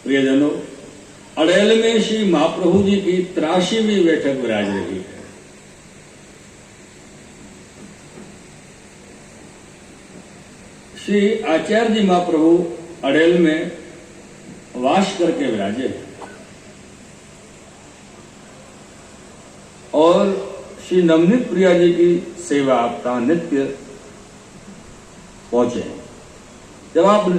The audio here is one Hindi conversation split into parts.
प्रियजनों, अड़ेल में श्री महाप्रभु जी की 83वीं बैठक विराज रही है। श्री आचार्य जी महाप्रभु अड़ेल में वास करके विराजे और श्री नवनीत प्रिया जी की सेवा आपका नित्य पहुंचे। जब आप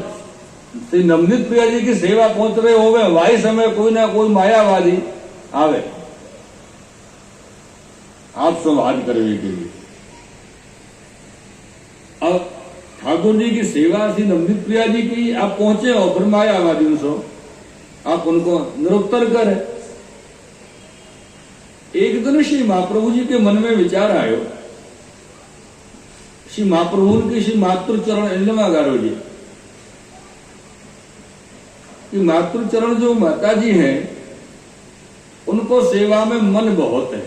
श्री नवनीत प्रिया जी की सेवा पहुंच रहे होवे, वही समय कोई ना कोई मायावादी आवे आप संवाद करने के लिए। अब ठाकुर जी की सेवा श्री नवनीत प्रिया जी की आप पहुंचे हो, फिर मायावादी सो आप उनको निरुत्तर करें। एक दिन श्री महाप्रभु जी के मन में विचार आयो, श्री महाप्रभु की श्री मातृचरण इल्लमा गारो जी कि मातृचरण जो माता जी हैं उनको सेवा में मन बहुत है।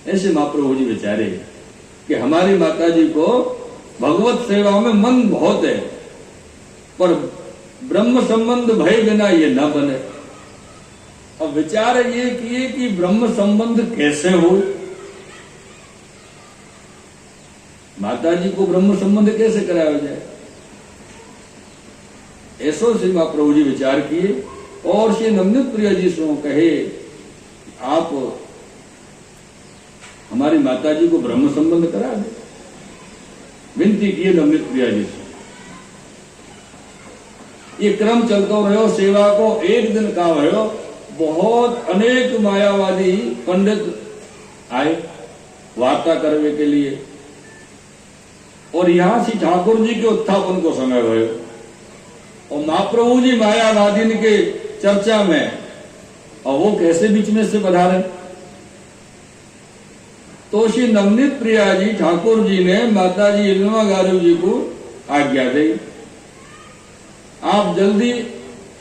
ऐसे महाप्रभु जी विचारे कि हमारी माता जी को भगवत सेवा में मन बहुत है, पर ब्रह्म संबंध भय बिना ये न बने। अब विचार ये किए कि ब्रह्म संबंध कैसे हो, माता जी को ब्रह्म संबंध कैसे कराया जाए। ऐसो श्री महाप्रभु जी विचार किए और श्री नवनीत प्रिया जी से कहे, आप हमारी माता जी को ब्रह्म संबंध करा दे। विनती किए नवनीत प्रिया जी से। ये क्रम चलता रहो, सेवा को एक दिन का भयो, बहुत अनेक मायावादी पंडित आए वार्ता करने के लिए और यहां से ठाकुर जी के उत्थापन को समय भयो और महाप्रभु जी मायावादी के चर्चा में, और वो कैसे बीच में से पधारे। तो श्री नवनीत प्रिया जी ठाकुर जी ने माता जी इल्लमा गारू जी को आज्ञा दी, आप जल्दी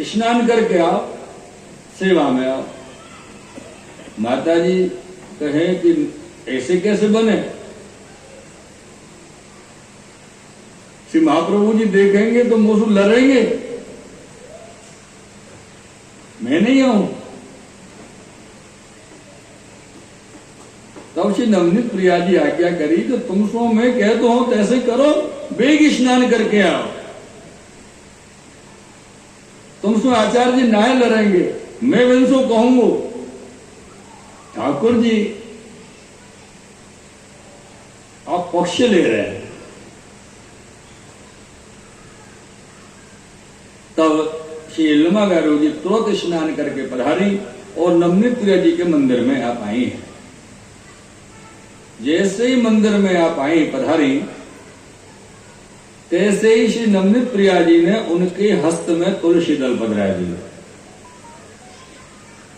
स्नान करके आप सेवा में आओ। माता जी कहें कि ऐसे कैसे बने। श्री महाप्रभु जी देखेंगे तो मुझसे लड़ेंगे, मैं नहीं आऊं। तब श्री नवनीत प्रिया जी आज्ञा करी तो तुम सो मैं कहता हूं तैसे करो, बेग स्नान करके आओ। तुमसे आचार्य जी नाय लड़ेंगे, मैं इनसे कहूंगा ठाकुर जी आप पक्ष ले रहे हैं। तब श्री इल्लमा गारू जी तुरंत स्नान करके पधारी और नवनीत प्रिया जी के मंदिर में आप आई हैं। जैसे ही मंदिर में आप आई पधारी, तैसे ही श्री नवनीत प्रिया जी ने उनके हस्त में तुलसी दल पधरा दिया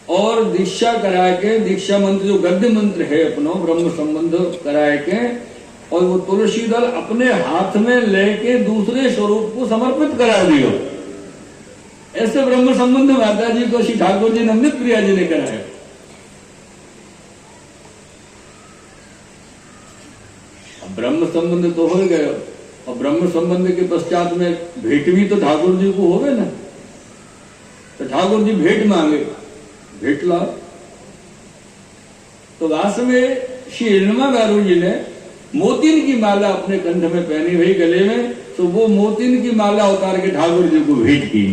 और दीक्षा कराए के, दीक्षा मंत्र जो गद्य मंत्र है अपनो ब्रह्म संबंध कराए के, और वो तुलसी दल अपने हाथ में लेके दूसरे स्वरूप को समर्पित करा दियो। ऐसे ब्रह्म संबंध माता जी को श्री ठाकुर जी नवनीत प्रिया जी ने कराया। अब ब्रह्म संबंध तो हो गया और ब्रह्म संबंध के पश्चात में भेंट भी तो ठाकुर जी को होवे ना। तो ठाकुर जी भेंट मांगे, भेंट ला। तो वास्तव में श्री इल्लमा गारू जी ने मोतिन की माला अपने कंठ में पहनी हुई गले में, तो वो मोतिन की माला उतार के ठाकुर जी को भेंट की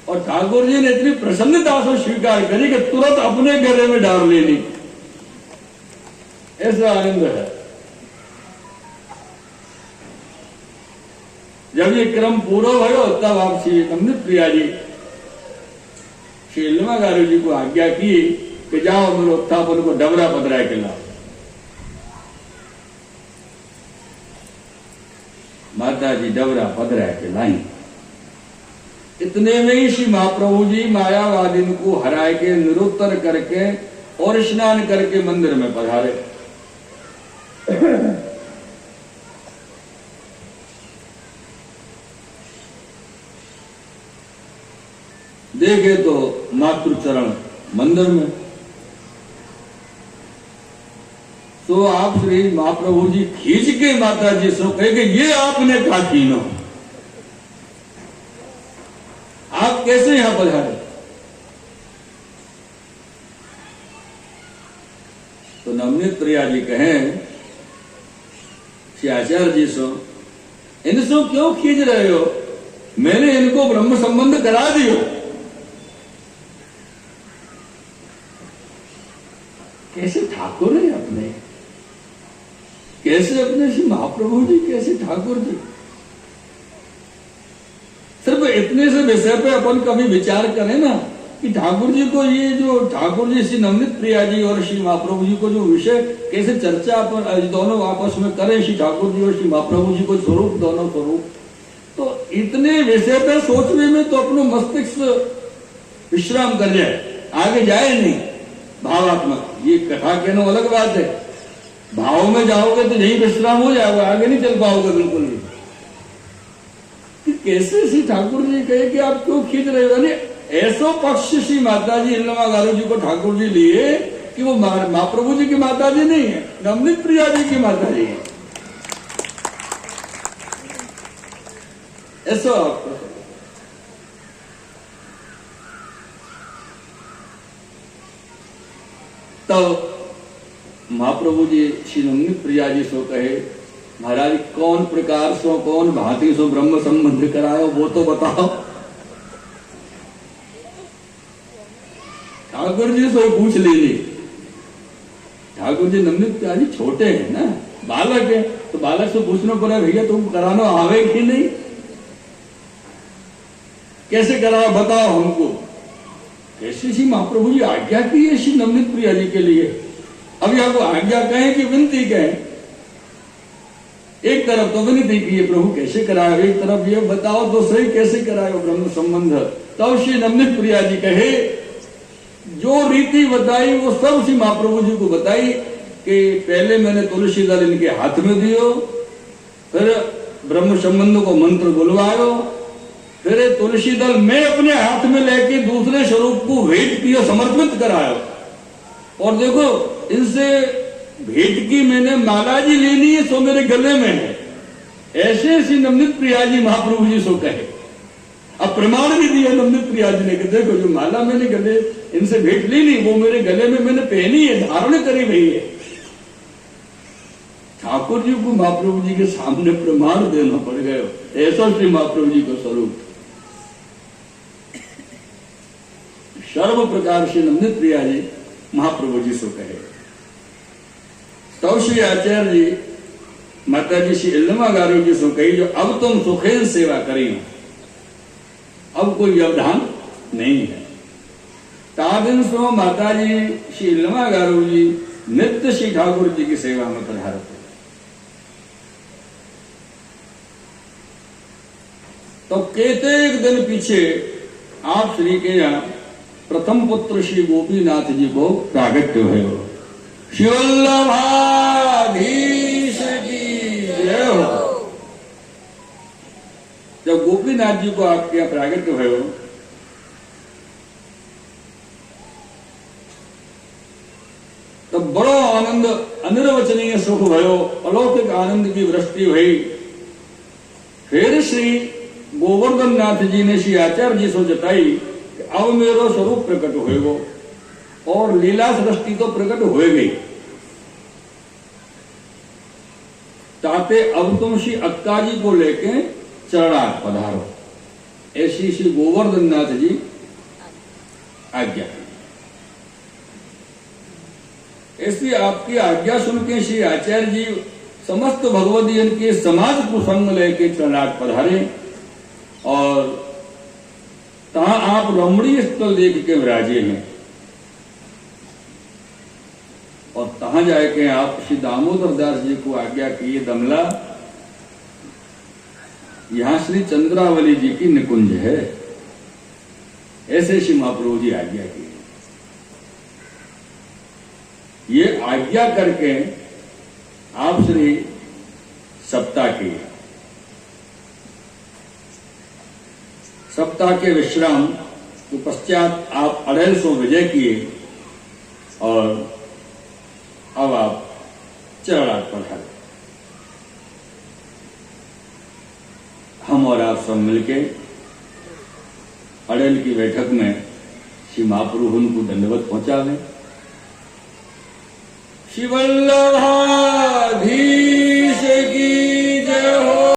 और ठाकुर जी ने इतनी प्रसन्नता से स्वीकार करी कि तुरंत अपने गले में डाल लेनी। ऐसा आनंद है। जब ये क्रम पूरा भयो तब आप श्री नवनीत प्रिया जी श्री इल्लमा गारू जी को आज्ञा की कि जाओ मेरे उत्थापन को डबरा पधरा के लाओ। माता जी डबरा पधरा के लाई। इतने में ही श्री महाप्रभु जी मायावादी को हराए के निरुत्तर करके और स्नान करके मंदिर में पधारे। देखे तो मातृचरण मंदिर में, तो आप श्री महाप्रभु जी खींच के माता जी से कहे कि ये आपने कहा कीनो, आप आप कैसे यहां पधारे? तो नवनीत प्रिया जी कहें, श्री आचार्य जी सो इनसे क्यों खींच रहे हो? मैंने इनको ब्रह्म संबंध करा दियो। कैसे ठाकुर है अपने, कैसे अपने श्री महाप्रभु जी, कैसे ठाकुर जी। सिर्फ इतने से विषय पे अपन कभी विचार करें ना कि ठाकुर जी को, ये जो ठाकुर जी श्री नवनीत प्रिया जी और श्री महाप्रभु जी को जो विषय कैसे चर्चा अपन दोनों आपस में करें, श्री ठाकुर जी और श्री महाप्रभु जी को स्वरूप, दोनों स्वरूप, तो इतने विषय पे सोचने में तो अपनो मस्तिष्क विश्राम कर जाए, आगे जाए नहीं भावात्मक। ये कथा कहना अलग बात है, भाव में जाओगे तो यही विश्राम हो जाएगा, आगे नहीं चल पाओगे बिल्कुल भी। कि कैसे श्री ठाकुर जी कहे कि आप क्यों खींच रहे हो? ऐसो पक्ष श्री माता जी इल्लमा गारू जी को ठाकुर जी लिए कि वो महाप्रभु जी की माता जी नहीं है, नवनीत प्रिया जी की माता जी है। ऐसा आपको तो महाप्रभु जी श्री नवनीत प्रिया जी सो कहे, महाराज कौन प्रकार सो, कौन भांति सो ब्रह्म संबंध करायो, वो तो बताओ। ठाकुर जी से पूछ लीजिए। ठाकुर जी नवनीत प्रिया जी छोटे हैं ना, बालक है, तो बालक से पूछना पड़ा, भैया तुम कराना आवे कि नहीं, कैसे कराओ बताओ हमको। कैसे श्री महाप्रभु जी आज्ञा की है श्री नवनीत प्रिया जी के लिए। अभी आपको आज्ञा कहें कि विनती कहें? एक तरफ तो विनती की है, प्रभु कैसे कराओ, एक तरफ ये बताओ तो सही कैसे कराओ ब्रह्म संबंध। तब श्री नवनीत प्रिया जी कहे, जो रीति बताई वो सब श्री महाप्रभु जी को बताई कि पहले मैंने तुलसी दल इनके हाथ में दियो, फिर ब्रह्म संबंध को मंत्र बुलवायो, फिर तुलसी दल मैं अपने हाथ में लेके दूसरे स्वरूप को भेंट किया, समर्पित करायो। और देखो इनसे भेंट की मैंने माला जी लेनी है, सो मेरे गले में है। ऐसे श्री नवनीत प्रिया जी महाप्रभु जी सो कहे। अब प्रमाण भी दिया नवनीत प्रिया जी ने कि देखो जो माला मैंने गले इनसे भेंट ली नहीं, वो मेरे गले में मैंने पहनी है, धारण करी हुई है। ठाकुर जी को महाप्रभु जी के सामने प्रमाण देना पड़ गया। ऐसा श्री महाप्रभु जी का स्वरूप। सर्व प्रकार से नवनीत प्रिया जी महाप्रभु जी सो कहे। तब श्री आचार्य जी माता जी श्री इल्लमा गारू जी सो कही, जो अब तुम सुखेन सेवा करी, अब कोई व्यवधान नहीं है। तादिन सो माता जी श्री इल्लमा गारू जी नित्य श्री ठाकुर जी की सेवा में पधारते। तो कहते एक दिन पीछे आप श्री के यहाँ प्रथम पुत्र श्री गोपीनाथ जी को प्रागट्य हुए हो। शिवल्लभाधीश की जय हो। जब गोपीनाथ जी को आपके यहाँ प्रागट्य हुए हो तो बड़ो आनंद, अनिर्वचनीय सुख भयो, अलौकिक आनंद की वृष्टि हुई। फिर श्री गोवर्धन नाथ जी ने श्री आचार्य जी से जताई कि अब मेरो स्वरूप प्रकट होएगो, और लीला सृष्टि तो प्रकट हो गई। ताते अब तुम श्री अक्का जी को लेके चरणार्थ पधारो, ऐसी श्री गोवर्धन नाथ जी आज्ञा। ऐसी आपकी आज्ञा सुन के श्री आचार्य जी समस्त भगवदीयन के समाज को संग लेके चरणार्थ पधारे, और तहां आप रमणीय स्थल देख के विराजे हैं। और तहां जाके आप श्री दामोदर दास जी को आज्ञा की, दमला यहां श्री चंद्रावली जी की निकुंज है, ऐसे श्री महाप्रभु जी आज्ञा की। ये आज्ञा करके आप श्री सप्ताह के विश्राम के पश्चात आप 250 विजय किए, और अब आप चरणार्थ पधारे। हम और आप सब मिलके अड़ेल की बैठक में श्री महाप्रभु उनको दंडवत पहुंचावे। श्री वल्लभा